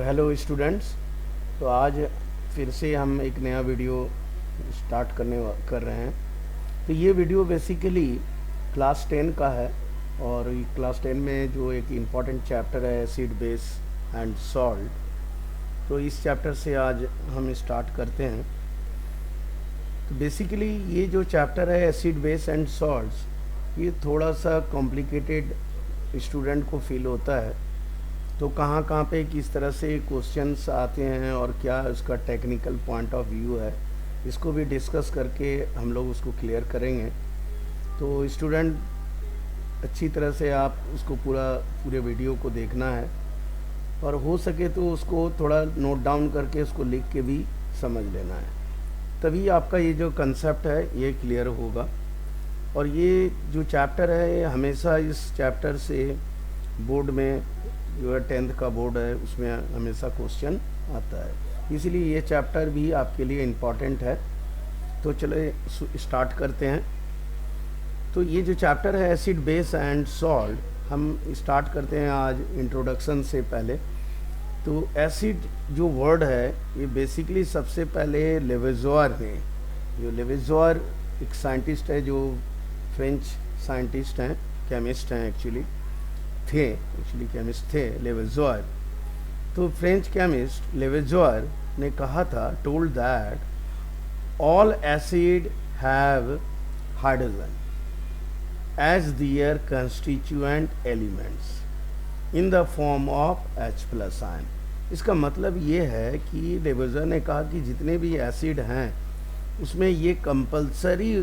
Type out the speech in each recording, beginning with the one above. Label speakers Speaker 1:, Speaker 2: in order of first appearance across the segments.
Speaker 1: Hello students. तो आज फिर से हम एक नया वीडियो स्टार्ट कर रहे हैं। तो ये वीडियो बेसिकली क्लास 10 का है और ये क्लास 10 में जो एक इम्पॉर्टेंट चैप्टर है एसिड बेस एंड सॉल्ट, तो इस चैप्टर से आज हम स्टार्ट करते हैं। तो बेसिकली ये जो चैप्टर है एसिड बेस एंड सॉल्ट्स, ये थोड़ा सा कॉम्प्लिकेटेड स्टूडेंट को फील होता है। तो कहाँ कहाँ पे किस तरह से क्वेश्चंस आते हैं और क्या उसका टेक्निकल पॉइंट ऑफ व्यू है, इसको भी डिस्कस करके हम लोग उसको क्लियर करेंगे। तो स्टूडेंट अच्छी तरह से आप उसको पूरे वीडियो को देखना है और हो सके तो उसको थोड़ा नोट डाउन करके उसको लिख के भी समझ लेना है, तभी आपका ये जो कंसेप्ट है ये क्लियर होगा। और ये जो चैप्टर है हमेशा इस चैप्टर से बोर्ड में जो है 10th का बोर्ड है उसमें हमेशा क्वेश्चन आता है, इसीलिए ये चैप्टर भी आपके लिए इम्पॉर्टेंट है। तो चले स्टार्ट करते हैं। तो ये जो चैप्टर है एसिड बेस एंड सॉल्ट, हम स्टार्ट करते हैं आज इंट्रोडक्शन से पहले। तो एसिड जो वर्ड है ये बेसिकली सबसे पहले लेवेज़ोइर ने, जो लेवेज़ोइर एक साइंटिस्ट है जो फ्रेंच साइंटिस्ट हैं, केमिस्ट हैं एक्चुअली केमिस्ट थे लेवेज़ोइर। तो फ्रेंच केमिस्ट लेवेज़ोइर ने कहा था, told that all acid have hydrogen as their constituent elements in the form of H+ ion. इसका मतलब ये है कि लेवेज़ोइर ने कहा कि जितने भी एसिड हैं उसमें ये कंपलसरी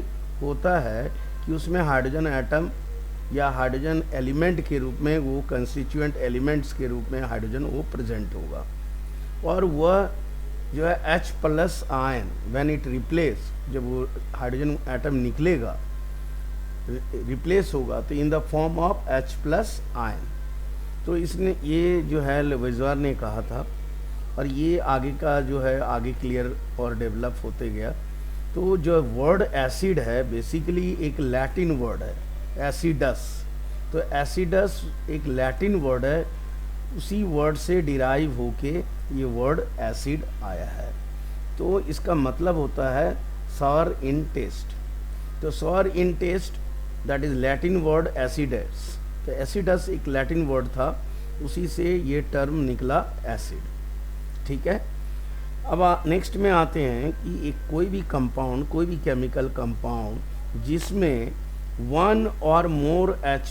Speaker 1: होता है कि उसमें हाइड्रोजन एटम या हाइड्रोजन एलिमेंट के रूप में, वो कंस्टिट्यूएंट एलिमेंट्स के रूप में हाइड्रोजन वो प्रेजेंट होगा। और वह जो है H+ ion when it replace, जब वो हाइड्रोजन एटम निकलेगा रिप्लेस होगा तो इन the form of H+ ion. तो इसने ये जो है लेवेज़ोइर ने कहा था और ये आगे का जो है आगे क्लियर और डेवलप होते गया। तो जो वर्ड एसिड है बेसिकली एक लैटिन वर्ड है, एसिडस। तो एसिडस एक लैटिन वर्ड है, उसी वर्ड से डिराइव होके ये वर्ड एसिड आया है। तो इसका मतलब होता है सॉर इन टेस्ट। तो sour in taste that is Latin word acidus. तो एसिडस एक लैटिन वर्ड था, उसी से ये टर्म निकला एसिड। ठीक है। अब नेक्स्ट में आते हैं कि एक कोई भी कंपाउंड, कोई भी केमिकल कंपाउंड जिसमें one or more H+,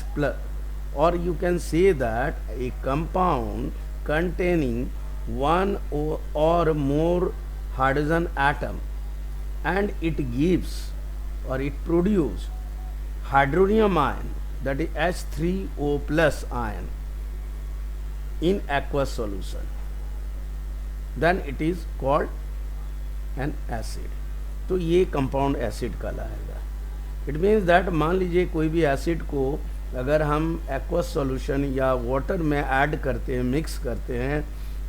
Speaker 1: or you can say that a compound containing one or more hydrogen atom and it gives or it produce hydronium ion, that is H3O+ ion in aqueous solution, then it is called an acid। तो ये compound acid कहलाएगा। It means that मान लीजिए कोई भी acid को अगर हम एक्वस सॉल्यूशन या वाटर में ऐड करते हैं, मिक्स करते हैं,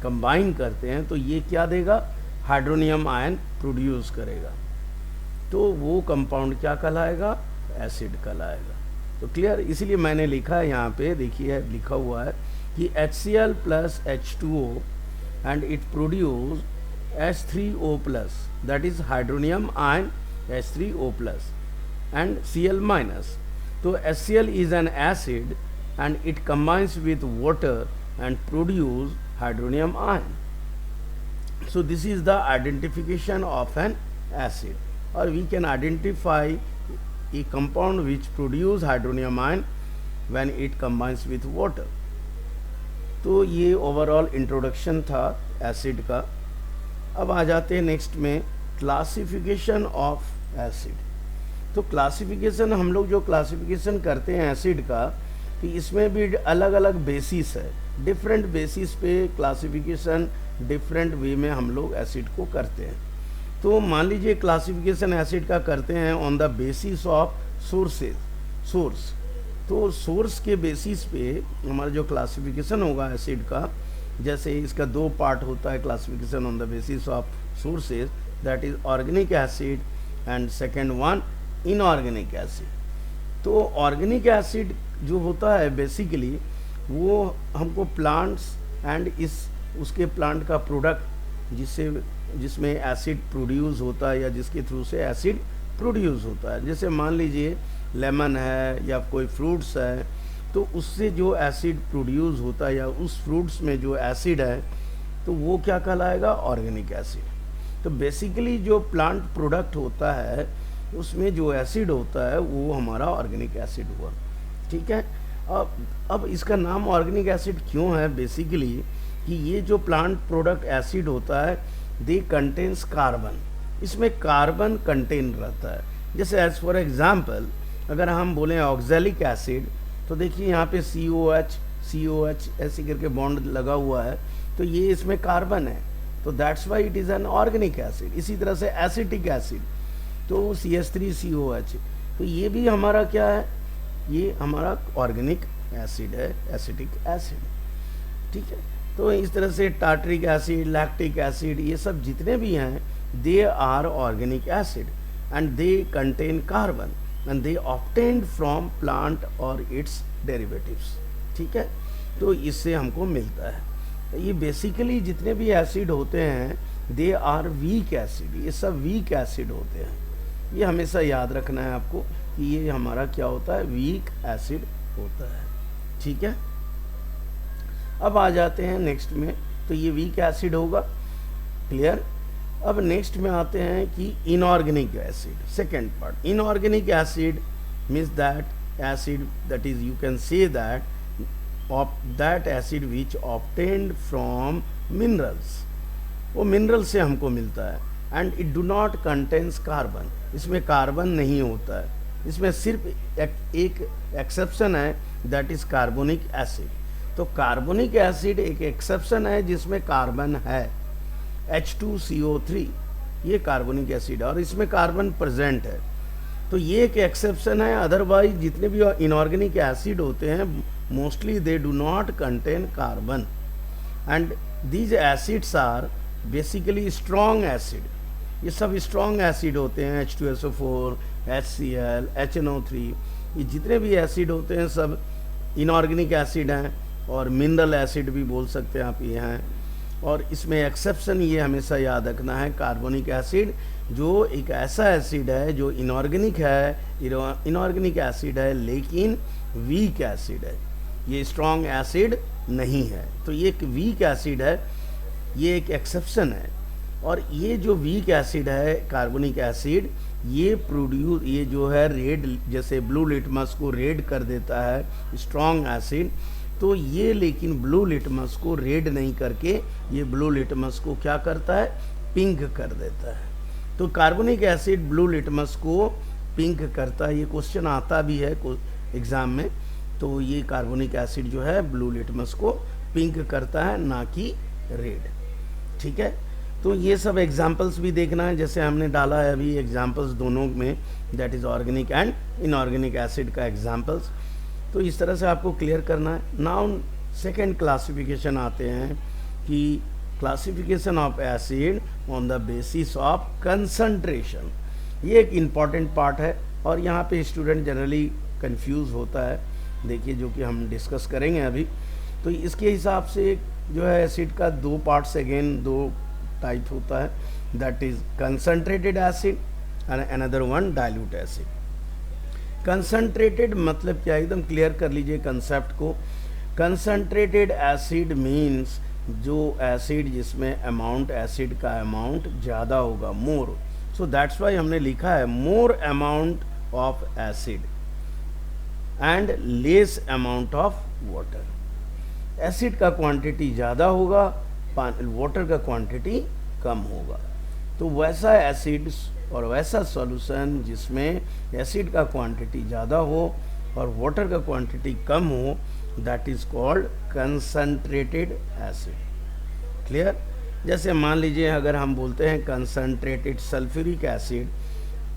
Speaker 1: कंबाइन करते हैं, तो ये क्या देगा, हाइड्रोनियम आयन प्रोड्यूस करेगा। तो वो कंपाउंड क्या कहलाएगा, एसिड कहलाएगा। तो क्लियर, इसीलिए मैंने लिखा है यहाँ पे, देखिए लिखा हुआ है कि HCl + H2O and it produce H3O+, that is hydronium ion H3O+ and Cl-। तो HCl is an acid and it combines with water and produce hydronium ion. So this is the identification of an acid, or we can identify a compound which produce hydronium ion when it combines with water। तो ये overall introduction था acid का। अब आ जाते हैं next में classification of acid. तो classification, हम लोग जो क्लासिफिकेशन करते हैं एसिड का, कि इसमें भी अलग अलग बेसिस है, डिफरेंट बेसिस पे क्लासिफिकेशन डिफरेंट वे में हम लोग एसिड को करते हैं। तो मान लीजिए क्लासिफिकेशन एसिड का करते हैं on the basis of source. तो सोर्स के बेसिस पे हमारा जो क्लासिफिकेशन होगा एसिड का, जैसे इसका दो पार्ट होता है classification on the basis of sources, that is organic acid and second one inorganic acid. तो ऑर्गेनिक एसिड जो होता है बेसिकली वो हमको प्लांट्स एंड इस उसके प्लांट का प्रोडक्ट जिसमें एसिड प्रोड्यूस होता है या जिसके थ्रू से एसिड प्रोड्यूस होता है। जैसे मान लीजिए लेमन है या कोई फ्रूट्स है, तो उससे जो एसिड प्रोड्यूस होता है या उस फ्रूट्स में जो एसिड है तो वो क्या कहलाएगा, ऑर्गेनिक एसिड। तो बेसिकली जो प्लांट प्रोडक्ट होता है उसमें जो एसिड होता है वो हमारा ऑर्गेनिक एसिड हुआ। ठीक है। अब इसका नाम ऑर्गेनिक एसिड क्यों है, बेसिकली कि ये जो प्लांट प्रोडक्ट एसिड होता है दे कंटेन्स कार्बन, इसमें कार्बन कंटेन रहता है। जैसे एज फॉर एग्जांपल अगर हम बोलें ऑक्जेलिक एसिड, तो देखिए यहाँ पे COH ऐसे करके बॉन्ड लगा हुआ है, तो ये इसमें कार्बन है, तो that's why it is an organic acid. इसी तरह से एसिटिक एसिड तो CH3COH, तो ये भी हमारा क्या है, ये हमारा ऑर्गेनिक एसिड है, एसिटिक एसिड। ठीक है। तो इस तरह से टार्टरिक एसिड, लैक्टिक एसिड, ये सब जितने भी हैं they are organic acid and they contain carbon and they obtained from plant और इट्स डेरिवेटिव्स। ठीक है। तो इससे हमको मिलता है। तो ये बेसिकली जितने भी एसिड होते हैं दे आर वीक एसिड, ये सब वीक एसिड होते हैं। ये हमेशा याद रखना है आपको कि ये हमारा क्या होता है, वीक एसिड होता है। ठीक है। अब आ जाते हैं नेक्स्ट में, तो ये वीक एसिड होगा, क्लियर। अब नेक्स्ट में आते हैं कि inorganic acid, second part. Inorganic acid means that acid that is, you can say that of that acid which obtained from minerals, वो मिनरल से हमको मिलता है, and it do not contains carbon, इसमें कार्बन नहीं होता है, इसमें सिर्फ एक एक्सेप्शन है दैट इज कार्बोनिक एसिड। तो कार्बोनिक एसिड एक एक्सेप्शन है जिसमें कार्बन है, H2CO3, ये कार्बोनिक एसिड है और इसमें कार्बन प्रेजेंट है, तो ये एक एक्सेप्शन है। अदरवाइज जितने भी इनऑर्गेनिक एसिड होते हैं mostly they do not contain carbon and these acids are basically strong acid. ये सब स्ट्रॉन्ग एसिड होते हैं, H2SO4, HCl, HNO3, ये जितने भी एसिड होते हैं सब इनऑर्गेनिक एसिड हैं और मिनरल एसिड भी बोल सकते हैं आप ये हैं। और इसमें एक्सेप्शन ये हमेशा याद रखना है, कार्बोनिक एसिड जो एक ऐसा एसिड है जो इनऑर्गेनिक है, इनऑर्गेनिक एसिड है लेकिन वीक एसिड है, ये स्ट्रॉन्ग एसिड नहीं है, तो ये एक वीक एसिड है, ये एक एक्सेप्शन है। और ये जो वीक एसिड है कार्बोनिक एसिड, ये जो है रेड, जैसे ब्लू लिटमस को रेड कर देता है स्ट्रॉन्ग एसिड, तो ये लेकिन ब्लू लिटमस को रेड नहीं करके ये ब्लू लिटमस को क्या करता है, पिंक कर देता है। तो कार्बोनिक एसिड ब्लू लिटमस को पिंक करता है, ये क्वेश्चन आता भी है एग्ज़ाम में। तो ये कार्बोनिक एसिड जो है ब्लू लिटमस को पिंक करता है, ना कि रेड। ठीक है। तो ये सब एग्जाम्पल्स भी देखना है, जैसे हमने डाला है अभी एग्जाम्पल्स दोनों में, that is organic and inorganic acid का एग्जाम्पल्स। तो इस तरह से आपको क्लियर करना है। नाउ सेकेंड क्लासिफिकेशन आते हैं कि classification of acid on the basis of concentration. ये एक इम्पॉर्टेंट पार्ट है और यहाँ पे स्टूडेंट जनरली कंफ्यूज होता है, देखिए, जो कि हम डिस्कस करेंगे अभी। तो इसके हिसाब से जो है एसिड का दो पार्ट्स, अगेन दो टाइप होता है, that is concentrated acid and another one dilute acid. Concentrated मतलब क्या, एकदम क्लियर कर लीजिए कंसेप्ट को। कंसंट्रेटेड एसिड मीन्स जो एसिड जिसमें अमाउंट, एसिड का अमाउंट ज़्यादा होगा, मोर। सो दैट्स वाई हमने लिखा है मोर amount of acid and less amount of water. Acid का क्वांटिटी ज़्यादा होगा, वाटर का क्वांटिटी कम होगा। तो वैसा एसिड और वैसा सॉल्यूशन जिसमें एसिड का क्वांटिटी ज़्यादा हो और वाटर का क्वांटिटी कम हो, that is called concentrated acid. Clear. जैसे मान लीजिए अगर हम बोलते हैं कंसंट्रेटेड सल्फ्यूरिक एसिड,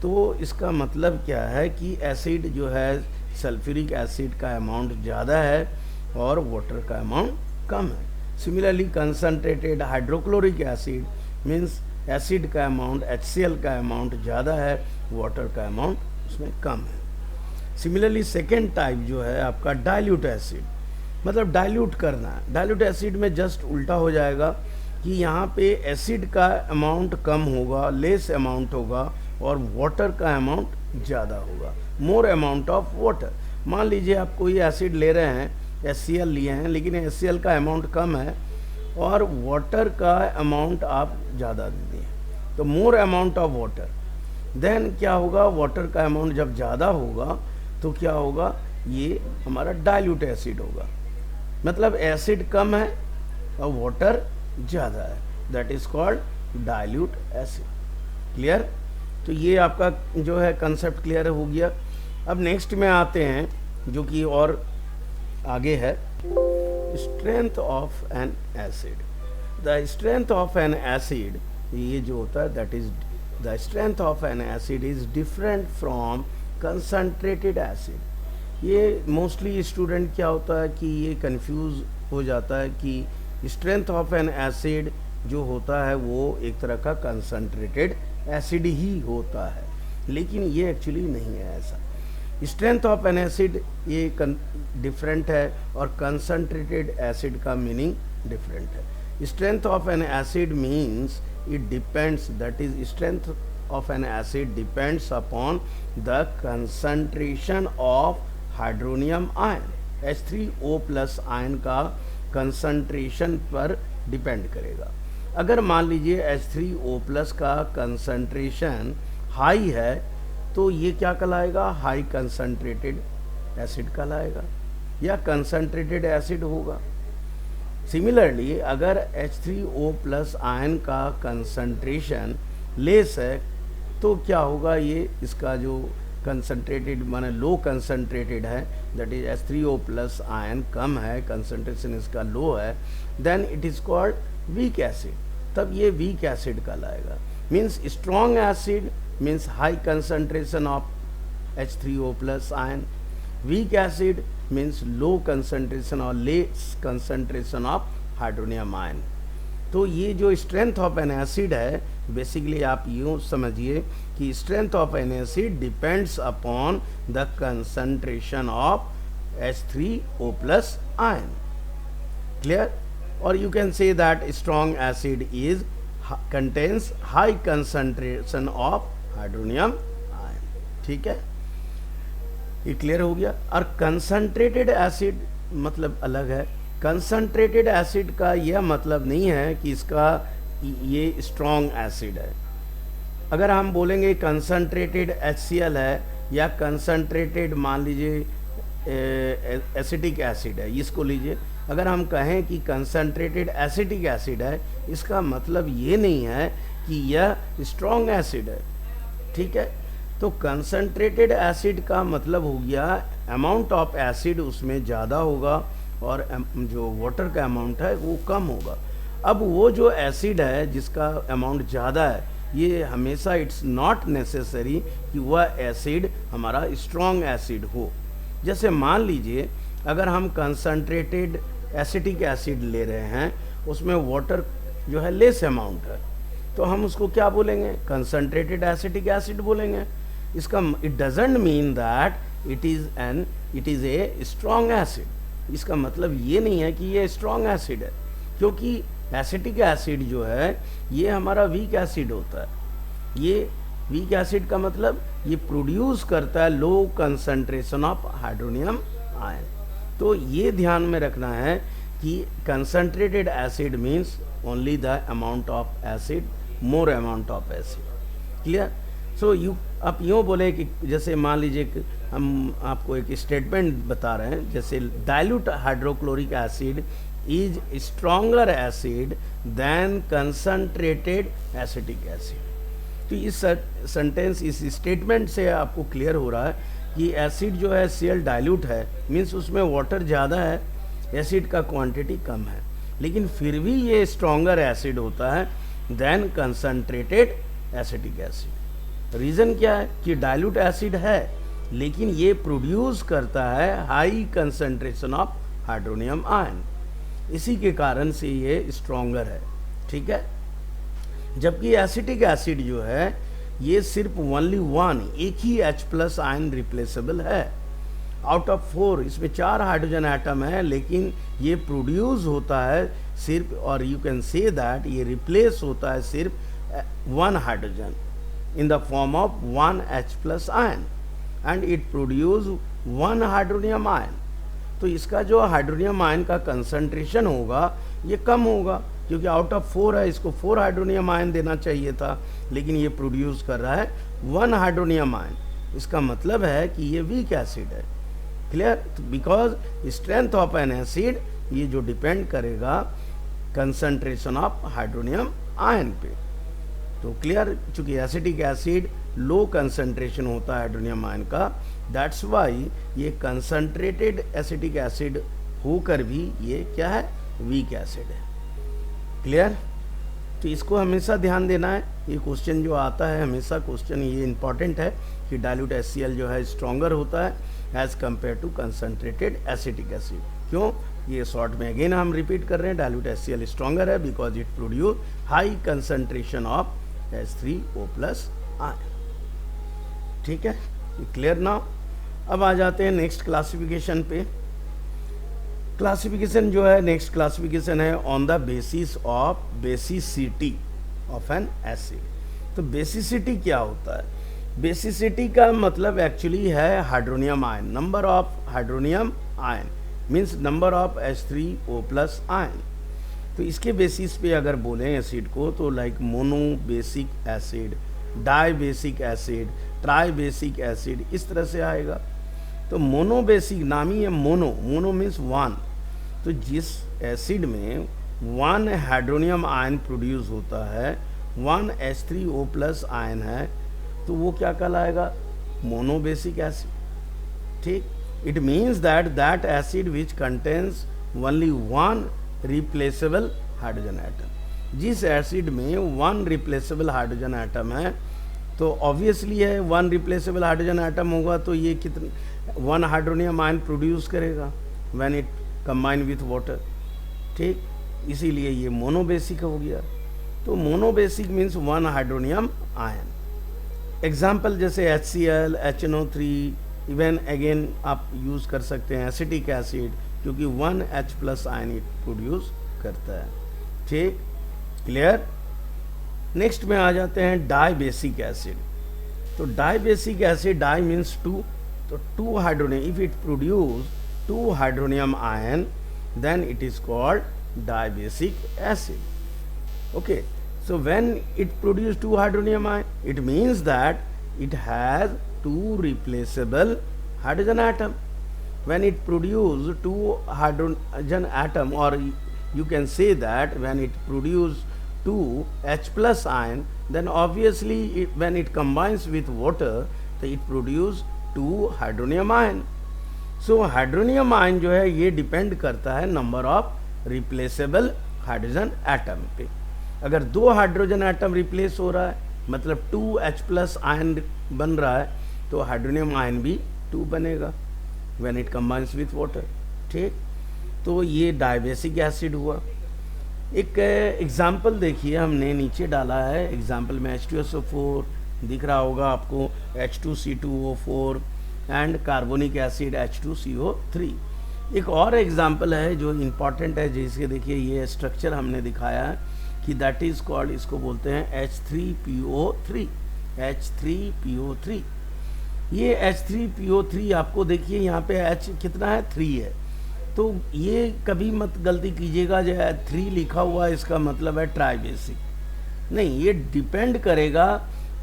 Speaker 1: तो इसका मतलब क्या है कि एसिड जो है सल्फ्यूरिक एसिड का अमाउंट ज़्यादा है और वाटर का अमाउंट कम है। Similarly concentrated hydrochloric acid means acid का अमाउंट, HCl का अमाउंट ज़्यादा है, वाटर का अमाउंट उसमें कम है। सिमिलरली सेकेंड टाइप जो है आपका डाइल्यूट एसिड, मतलब डाइल्यूट करना है। डाइल्यूट एसिड में जस्ट उल्टा हो जाएगा कि यहाँ पे एसिड का अमाउंट कम होगा, लेस अमाउंट होगा, और वाटर का अमाउंट ज़्यादा होगा, मोर अमाउंट ऑफ वाटर। मान लीजिए आप कोई एसिड ले रहे हैं, HCl लिए हैं, लेकिन HCl का अमाउंट कम है और वाटर का अमाउंट आप ज़्यादा दे दिए, तो more amount of water. Then क्या होगा, वाटर का अमाउंट जब ज़्यादा होगा तो क्या होगा, ये हमारा डाइल्यूट एसिड होगा। मतलब एसिड कम है और वाटर ज़्यादा है, that is called dilute acid. Clear? तो ये आपका जो है कंसेप्ट क्लियर हो गया। अब नेक्स्ट में आते हैं जो कि और आगे है, strength of an acid. The strength of an acid, ये जो होता है that is the strength of an acid is different from concentrated acid. ये मोस्टली स्टूडेंट क्या होता है कि ये कंफ्यूज हो जाता है कि स्ट्रेंथ ऑफ एन एसिड जो होता है वो एक तरह का कंसनट्रेटेड एसिड ही होता है, लेकिन ये एक्चुअली नहीं है ऐसा। स्ट्रेंथ ऑफ एन एसिड ये डिफरेंट है और कंसनट्रेटेड एसिड का मीनिंग डिफरेंट है। Strength of an acid means it depends, that is strength of an acid depends upon the concentration of hydronium ion. H3O+ ion का concentration पर depend करेगा। अगर मान लीजिए H3O+ का कंसंट्रेशन हाई है तो ये क्या कहलाएगा, हाई कंसंट्रेटेड एसिड कहलाएगा या कंसंट्रेटेड एसिड होगा। सिमिलरली अगर H3O+ आयन का कंसंट्रेशन लेस है तो क्या होगा, ये इसका जो कंसंट्रेटेड माने लो कंसंट्रेटेड है, दैट इज H3O+ आयन कम है, कंसंट्रेशन इसका लो है, then it is called weak acid. तब ये वीक एसिड कहलाएगा। Means strong acid means high concentration of H3O+ ion, weak acid means low concentration और less concentration of hydronium ion. तो ये जो स्ट्रेंथ ऑफ एन एसिड है, basically आप यूँ समझिए कि strength of an acid depends upon the concentration of H3O+ ion. Clear? और you can say that strong acid is contains high concentration of hydronium ion। ठीक है, ये क्लियर हो गया। और कंसंट्रेटेड एसिड मतलब अलग है। कंसंट्रेटेड एसिड का यह मतलब नहीं है कि इसका ये स्ट्रॉन्ग एसिड है। अगर हम बोलेंगे कंसंट्रेटेड HCl है या कंसंट्रेटेड मान लीजिए एसिटिक एसिड है, इसको लीजिए, अगर हम कहें कि कंसंट्रेटेड एसिटिक एसिड है, इसका मतलब ये नहीं है कि यह स्ट्रॉन्ग एसिड है। ठीक है, तो कंसंट्रेटेड एसिड का मतलब हो गया अमाउंट ऑफ एसिड उसमें ज़्यादा होगा और जो वाटर का अमाउंट है वो कम होगा। अब वो जो एसिड है जिसका अमाउंट ज़्यादा है, ये हमेशा इट्स नॉट नेसेसरी कि वह एसिड हमारा स्ट्रॉन्ग एसिड हो। जैसे मान लीजिए अगर हम कंसंट्रेटेड एसिटिक एसिड ले रहे हैं, उसमें वाटर जो है लेस अमाउंट है, तो हम उसको क्या बोलेंगे, कंसंट्रेटेड एसिटिक एसिड बोलेंगे। इसका it doesn't mean that it is a strong acid. इसका मतलब ये नहीं है कि ये स्ट्रॉन्ग एसिड है, क्योंकि एसिटिक एसिड जो है ये हमारा वीक एसिड होता है। ये वीक एसिड का मतलब ये प्रोड्यूस करता है low concentration of hydronium ion. तो ये ध्यान में रखना है कि concentrated acid means only the amount of acid, more amount of acid. Clear? So आप यूँ बोले कि जैसे मान लीजिए कि हम आपको एक स्टेटमेंट बता रहे हैं, जैसे dilute hydrochloric acid is stronger acid than concentrated acetic acid. तो इस सेंटेंस, इस स्टेटमेंट से आपको क्लियर हो रहा है कि एसिड जो है Cl डाइल्यूट है, मीन्स उसमें वाटर ज़्यादा है, एसिड का क्वांटिटी कम है, लेकिन फिर भी ये स्ट्रॉन्गर एसिड होता है than concentrated acetic acid. Reason क्या है कि डाइल्यूट एसिड है लेकिन ये प्रोड्यूस करता है high concentration of hydronium ion, इसी के कारण से ये स्ट्रॉन्गर है। ठीक है, जबकि एसिटिक एसिड जो है ये सिर्फ ओनली वन, एक ही H+ आयन रिप्लेसेबल है, आउट ऑफ 4 इसमें 4 हाइड्रोजन एटम है, लेकिन ये प्रोड्यूस होता है सिर्फ, और यू कैन से दैट ये रिप्लेस होता है सिर्फ 1 hydrogen in the form of 1 H plus ion, and it produce 1 hydronium ion. तो इसका जो हाइड्रोनियम आयन का कंसंट्रेशन होगा ये कम होगा, क्योंकि आउट ऑफ 4 है, इसको 4 हाइड्रोनियम आयन देना चाहिए था, लेकिन ये प्रोड्यूस कर रहा है 1 हाइड्रोनियम आयन। इसका मतलब है कि ये वीक एसिड है। Clear? Because strength of an acid ये जो डिपेंड करेगा कंसंट्रेशन ऑफ हाइड्रोनियम आयन पे। तो क्लियर, चूंकि एसिटिक एसिड लो कंसंट्रेशन होता है हाइड्रोनियम आयन का, दैट्स वाई ये कंसंट्रेटेड एसिटिक एसिड होकर भी ये क्या है, वीक एसिड है। क्लियर? तो इसको हमेशा ध्यान देना है, ये क्वेश्चन जो आता है हमेशा क्वेश्चन ये इंपॉर्टेंट है कि डाइल्यूट HCl जो है स्ट्रॉन्गर होता है as compare to concentrated acetic acid. क्यों? ये शॉर्ट में अगेन हम रिपीट कर रहे हैं, डाइल्यूट HCl स्ट्रॉन्गर है because it produce high concentration of H3O plus ion. ठीक है, क्लियर नाउ? अब आ जाते हैं नेक्स्ट क्लासिफिकेशन पे। क्लासिफिकेशन जो है, नेक्स्ट क्लासिफिकेशन है on the basis of basicity of an acid. तो बेसिसिटी क्या होता है? बेसिसिटी का मतलब एक्चुअली है hydronium ion, number of hydronium ion means number of H3O plus ion. तो इसके बेसिस पे अगर बोलें एसिड को तो like mono basic acid, di basic acid, tri basic acid, इस तरह से आएगा। तो मोनो बेसिक नाम ही है मोनो, मोनो मीन्स 1। तो जिस एसिड में 1 हाइड्रोनियम आयन प्रोड्यूस होता है, 1 H3O प्लस आयन है, तो वो क्या कहलाएगा, मोनो बेसिक एसिड। ठीक, it means that acid which contains only 1 replaceable hydrogen atom. जिस एसिड में 1 रिप्लेसेबल हाइड्रोजन एटम है, तो ऑब्वियसली है 1 रिप्लेसेबल हाइड्रोजन एटम होगा तो ये कितने 1 हाइड्रोनियम आयन प्रोड्यूस करेगा when it combine with water. ठीक, इसीलिए ये मोनोबेसिक हो गया। तो monobasic means 1 hydronium ion. Example जैसे HCl, HNO3, इवन अगेन आप यूज़ कर सकते हैं एसिटिक एसिड, क्योंकि 1 H plus ion it produce करता है। ठीक, क्लियर? नेक्स्ट में आ जाते हैं डाई बेसिक एसिड। तो di basic acid, di means 2, तो 2 hydronium, if it produce 2 hydronium ion then it is called dibasic acid. Okay, so when it produces 2 hydronium ion, it means that it has 2 replaceable hydrogen atom. When it produces 2 hydrogen atom, or you can say that when it produces 2 H plus ion, then obviously when it combines with water, it produces 2 hydronium ion. So hydronium ion जो है ये depend करता है number of replaceable hydrogen atom पे। अगर 2 hydrogen atom replace हो रहा है, मतलब 2 H प्लस आयन बन रहा है, तो हाइड्रोनियम आयन भी 2 बनेगा when it combines with water. ठीक, तो ये डाइबेसिक एसिड हुआ। एक एग्जाम्पल देखिए, हमने नीचे डाला है एग्जाम्पल में H2SO4 दिख रहा होगा आपको, H2C2O4 and carbonic acid H2CO3। एक और एग्जाम्पल है जो इम्पॉर्टेंट है, जिसके देखिए ये स्ट्रक्चर हमने दिखाया है कि दैट इज कॉल्ड, इसको बोलते हैं H3PO3। H3PO3, ये H3PO3 आपको देखिए यहाँ पे H कितना है, 3 है। तो ये कभी मत गलती कीजिएगा जो 3 लिखा हुआ है इसका मतलब है ट्राइबेसिक, नहीं, ये डिपेंड करेगा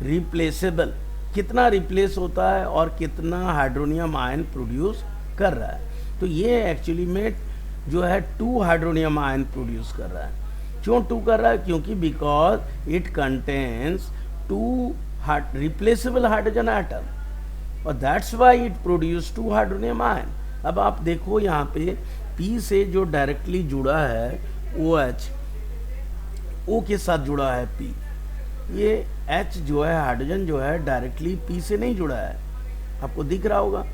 Speaker 1: रिप्लेसेबल कितना रिप्लेस होता है और कितना हाइड्रोनियम आयन प्रोड्यूस कर रहा है। तो ये एक्चुअली में जो है 2 हाइड्रोनियम आयन प्रोड्यूस कर रहा है। क्यों 2 कर रहा है? क्योंकि because it contains 2 replaceable hydrogen atom, और that's why it produce 2 hydronium ion. अब आप देखो यहाँ पे P से जो डायरेक्टली जुड़ा है OH, O के साथ जुड़ा है P, ये H जो है हाइड्रोजन जो है डायरेक्टली P से नहीं जुड़ा है, आपको दिख रहा होगा।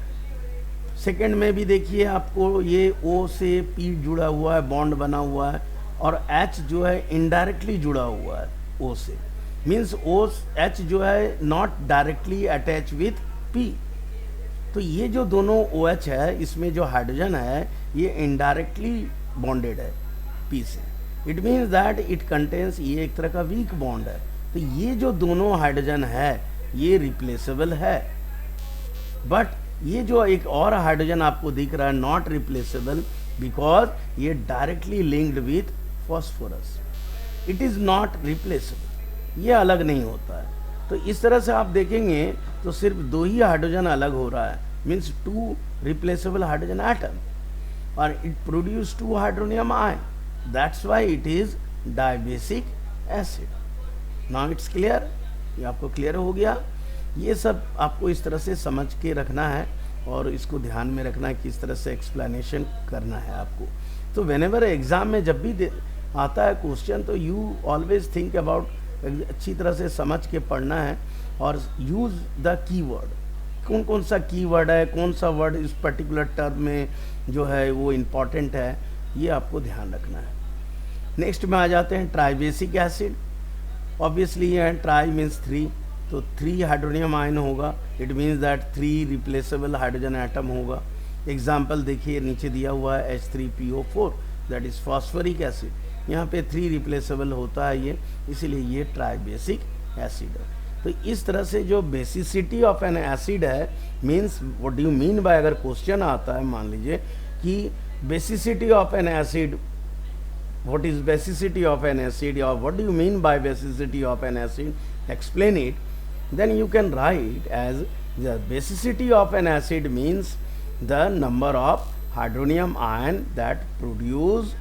Speaker 1: सेकंड में भी देखिए आपको ये O से P जुड़ा हुआ है, बॉन्ड बना हुआ है, और H जो है इनडायरेक्टली जुड़ा हुआ है O से, मीन्स H जो है not directly attach with P। तो ये जो दोनों OH है, इसमें जो हाइड्रोजन है ये इनडायरेक्टली बॉन्डेड है P से। It means that it contains, ये एक तरह का वीक बॉन्ड है। तो ये जो दोनों हाइड्रोजन है ये रिप्लेसेबल है, बट ये जो एक और हाइड्रोजन आपको दिख रहा है नॉट रिप्लेसेबल, बिकॉज ये directly linked with phosphorus. It is not replaceable, ये अलग नहीं होता है। तो इस तरह से आप देखेंगे तो सिर्फ 2 ही हाइड्रोजन अलग हो रहा है, मीन्स 2 रिप्लेसेबल हाइड्रोजन एटम, और it produce 2 hydronium ion, that's why it is dibasic acid. Now it's clear, ये आपको क्लियर हो गया। ये सब आपको इस तरह से समझ के रखना है और इसको ध्यान में रखना है, किस तरह से एक्सप्लेनेशन करना है आपको। तो व्हेनेवर एग्जाम में जब भी आता है क्वेश्चन, तो यू ऑलवेज थिंक अबाउट, अच्छी तरह से समझ के पढ़ना है और यूज़ द कीवर्ड। कौन कौन सा कीवर्ड है, कौन सा वर्ड इस पर्टिकुलर टर्म में जो है वो इम्पॉर्टेंट है, ये आपको ध्यान रखना है। नेक्स्ट में आ जाते हैं ट्राइबेसिक एसिड। ऑब्वियसली ये ट्राई मीन्स 3, तो 3 हाइड्रोनियम आयन होगा, it means that 3 replaceable hydrogen atom होगा। एग्जाम्पल देखिए नीचे दिया हुआ है H3PO4, that is phosphoric acid. यहाँ पे 3 रिप्लेसेबल होता है ये, इसीलिए ये ट्राइबेसिक एसिड है। तो इस तरह से जो बेसिसिटी ऑफ एन एसिड है, means what do you mean by, अगर क्वेश्चन आता है मान लीजिए कि basicity of an acid, what is basicity of an acid, or what do you mean by basicity of an acid, explain it, then you can write as the basicity of an acid means the number of hydronium ion that produced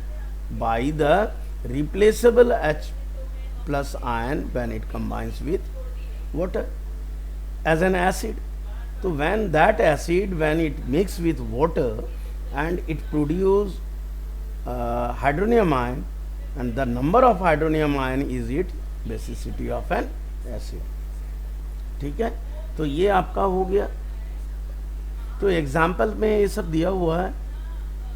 Speaker 1: by the replaceable H plus ion when it combines with water as an acid. So when that acid, when it mix with water and it produce hydronium ion, and the number of hydronium ion is its basicity of an acid. ठीक है, तो ये आपका हो गया। तो example में ये सब दिया हुआ है,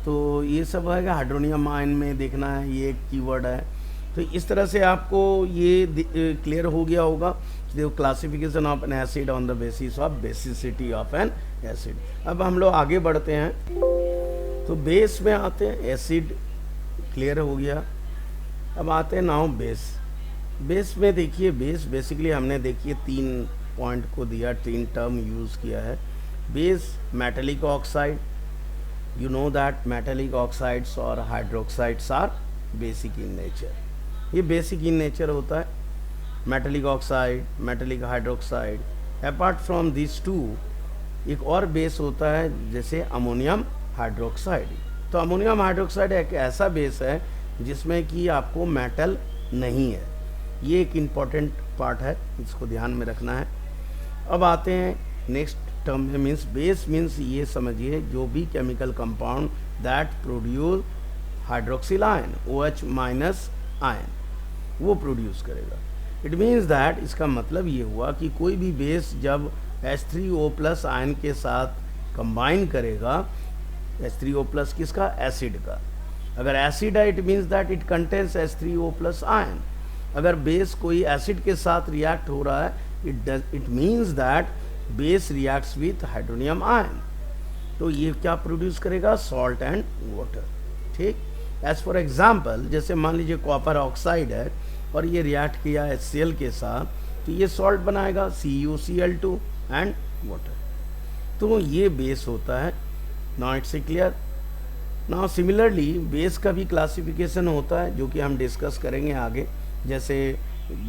Speaker 1: तो ये सब है हाइड्रोनियम आयन में देखना है, ये एक कीवर्ड है। तो इस तरह से आपको ये क्लियर हो गया होगा, classification of an acid on the basis of basicity of an acid. अब हम लोग आगे बढ़ते हैं, तो बेस में आते हैं। एसिड क्लियर हो गया, अब आते हैं नाउ बेस। बेस में देखिए, बेस बेसिकली हमने देखिए 3 पॉइंट को दिया, 3 टर्म यूज़ किया है। Base metallic oxide, you know that metallic oxides और hydroxides are basic in nature। ये basic in nature होता है, metallic oxide, metallic hydroxide। apart from these two एक और बेस होता है जैसे अमोनियम हाइड्रोक्साइड। तो अमोनियम हाइड्रोक्साइड एक ऐसा बेस है जिसमें कि आपको मेटल नहीं है, ये एक इम्पॉर्टेंट पार्ट है, इसको ध्यान में रखना है। अब आते हैं नेक्स्ट टर्म में, मीन्स बेस मीन्स ये समझिए जो भी chemical compound that produce hydroxyl ion, OH minus ion, वो प्रोड्यूस करेगा। इट मीन्स दैट, इसका मतलब ये हुआ कि कोई भी बेस जब H3O प्लस आयन के साथ कंबाइन करेगा, H3O प्लस किसका, एसिड का। अगर एसिड है it means that it contains H3O plus ion. अगर बेस कोई एसिड के साथ रिएक्ट हो रहा है, it means that base reacts with hydronium ion. तो ये क्या प्रोड्यूस करेगा, सॉल्ट एंड वाटर। ठीक, एज फॉर एग्जाम्पल जैसे मान लीजिए कॉपर ऑक्साइड है और ये रिएक्ट किया HCl के साथ, तो ये सॉल्ट बनाएगा CuCl2 एंड वाटर। तो ये बेस होता है। Now it's clear. Now similarly base का भी क्लासिफिकेशन होता है जो कि हम डिस्कस करेंगे आगे। जैसे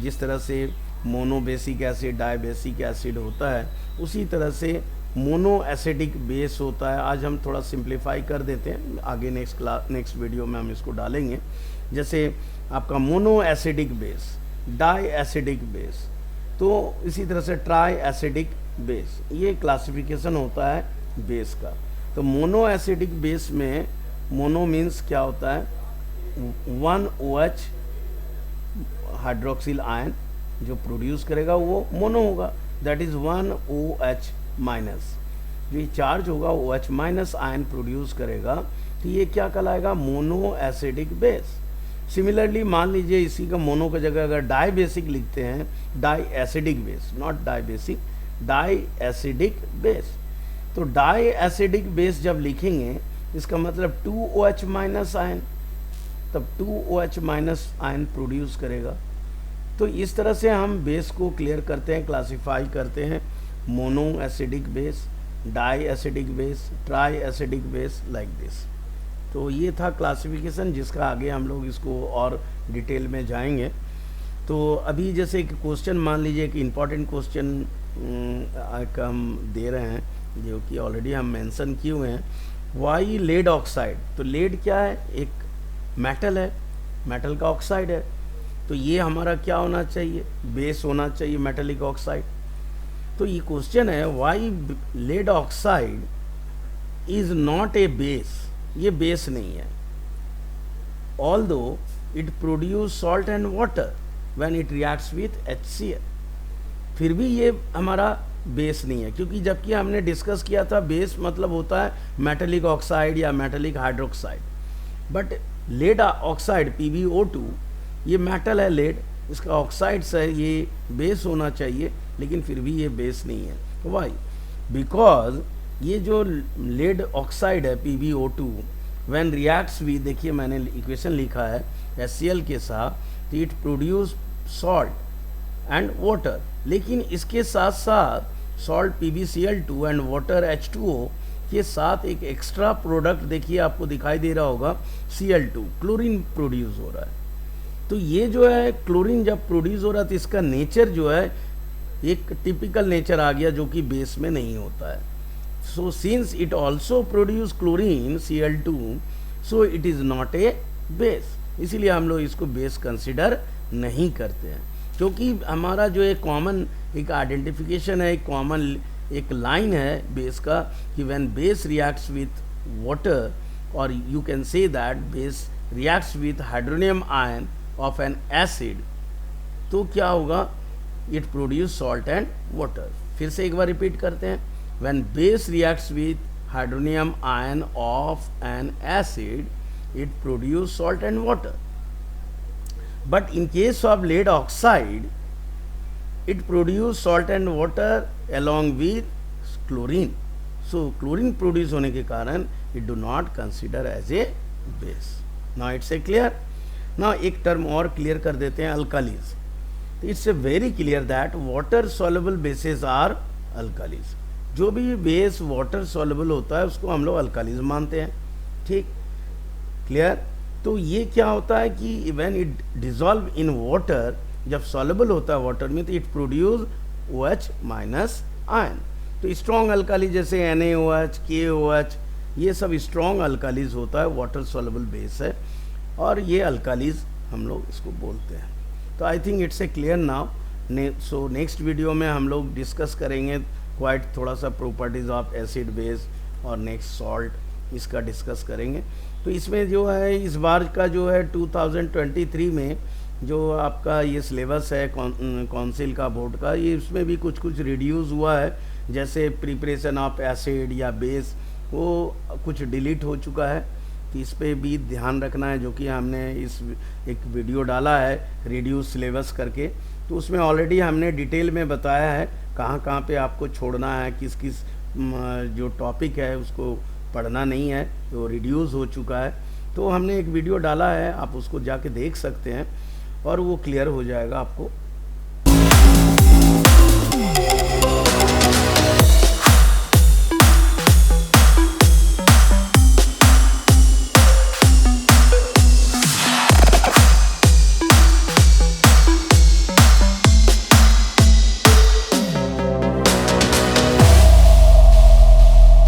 Speaker 1: जिस तरह से मोनोबेसिक एसिड, डाइबेसिक एसिड होता है, उसी तरह से मोनो एसिडिक बेस होता है। आज हम थोड़ा सिंप्लीफाई कर देते हैं, आगे नेक्स्ट वीडियो में हम इसको डालेंगे। जैसे आपका mono acidic base, di acidic base, तो इसी तरह से ट्राई एसिडिक बेस, ये क्लासिफिकेशन होता है बेस का। तो मोनो एसिडिक बेस में, मोनो मीन्स क्या होता है, 1 OH हाइड्रोक्सिल आयन जो प्रोड्यूस करेगा वो मोनो होगा, दैट इज़ 1 OH माइनस। जो चार्ज होगा OH माइनस आयन प्रोड्यूस करेगा, तो ये क्या कहलाएगा, मोनो एसिडिक बेस। सिमिलरली मान लीजिए इसी का मोनो की जगह अगर डाई बेसिक लिखते हैं, di acidic base, not di basic, di acidic base. तो डाई एसिडिक बेस जब लिखेंगे इसका मतलब 2OH माइनस आयन, तब 2OH माइनस आयन प्रोड्यूस करेगा। तो इस तरह से हम बेस को क्लियर करते हैं, क्लासिफाई करते हैं, mono acidic base, di acidic base, tri acidic base, like this. तो ये था क्लासिफिकेशन, जिसका आगे हम लोग इसको और डिटेल में जाएंगे। तो अभी जैसे एक क्वेश्चन मान लीजिए कि इम्पॉर्टेंट क्वेश्चन हम दे रहे हैं, जो कि ऑलरेडी हम मेंशन किए हुए हैं। वाई लेड ऑक्साइड, तो लेड क्या है, एक मेटल है, मेटल का ऑक्साइड है, तो ये हमारा क्या होना चाहिए, बेस होना चाहिए, मेटेलिक ऑक्साइड। तो ये क्वेश्चन है, why lead oxide is not a base, ये बेस नहीं है। Although it produce salt and water when it reacts with HCl, फिर भी ये हमारा बेस नहीं है, क्योंकि जबकि हमने डिस्कस किया था बेस मतलब होता है मेटेलिक ऑक्साइड या metallic hydroxide, but lead oxide PbO2 ये मेटल है, लेड, इसका ऑक्साइड्स है, ये बेस होना चाहिए, लेकिन फिर भी ये बेस नहीं है। वाई? बिकॉज ये जो लेड ऑक्साइड है PbO2 व्हेन रिएक्ट्स विद, देखिए मैंने इक्वेशन लिखा है HCl के साथ, तो it produce salt and water, लेकिन इसके साथ साथ salt PbCl2 and water H2O के साथ एक एक्स्ट्रा प्रोडक्ट, देखिए आपको दिखाई दे रहा होगा, Cl2, क्लोरीन प्रोड्यूस हो रहा है। तो ये जो है क्लोरीन जब प्रोड्यूस हो रहा है तो इसका नेचर जो है एक टिपिकल नेचर आ गया, जो कि बेस में नहीं होता है। So since it also produce chlorine Cl2, so it is not a base, इसीलिए हम लोग इसको बेस कंसिडर नहीं करते हैं, क्योंकि हमारा जो एक कॉमन एक आइडेंटिफिकेशन है, एक कॉमन एक लाइन है बेस का, कि when base reacts with water, और you can say that base reacts with hydronium ion of an acid, तो क्या होगा, it produce salt and water. फिर से एक बार रिपीट करते हैं, when base reacts with hydronium ion of an acid, it produce salt and water. But in case of lead oxide, it produce salt and water along with chlorine. So chlorine produce होने के कारण it do not consider as a base. Now it's a clear. Now एक term और clear कर देते हैं, alkalis. It's a very clear that water soluble bases are alkalis. जो भी बेस वाटर soluble होता है उसको हम लोग alkalis मानते हैं, ठीक, क्लियर। तो ये क्या होता है कि when it dissolve in water, जब सॉल्युबल होता है वाटर में, तो it produce OH minus ion. तो स्ट्रॉन्ग अल्काली जैसे NaOH, KOH, ये सब स्ट्रॉन्ग अल्कालीज होता है, वाटर सॉल्युबल बेस है, और ये अल्कालीज हम लोग इसको बोलते हैं। तो I think it's a clear now. So next video में हम लोग डिस्कस करेंगे क्वाइट थोड़ा सा प्रॉपर्टीज ऑफ एसिड बेस, और नेक्स्ट सॉल्ट, इसका डिस्कस करेंगे। तो इसमें जो है इस बार का जो है 2023 में जो आपका ये सिलेबस है काउंसिल का, बोर्ड का, ये इसमें भी कुछ कुछ रिड्यूस हुआ है, जैसे प्रिपरेशन ऑफ एसिड या बेस, वो कुछ डिलीट हो चुका है। तो इस पर भी ध्यान रखना है, जो कि हमने इस एक वीडियो डाला है रिड्यूस सिलेबस करके, तो उसमें ऑलरेडी हमने डिटेल में बताया है कहाँ कहाँ पे आपको छोड़ना है, किस किस जो टॉपिक है उसको पढ़ना नहीं है, तो रिड्यूस हो चुका है। तो हमने एक वीडियो डाला है, आप उसको जाके देख सकते हैं और वो क्लियर हो जाएगा आपको।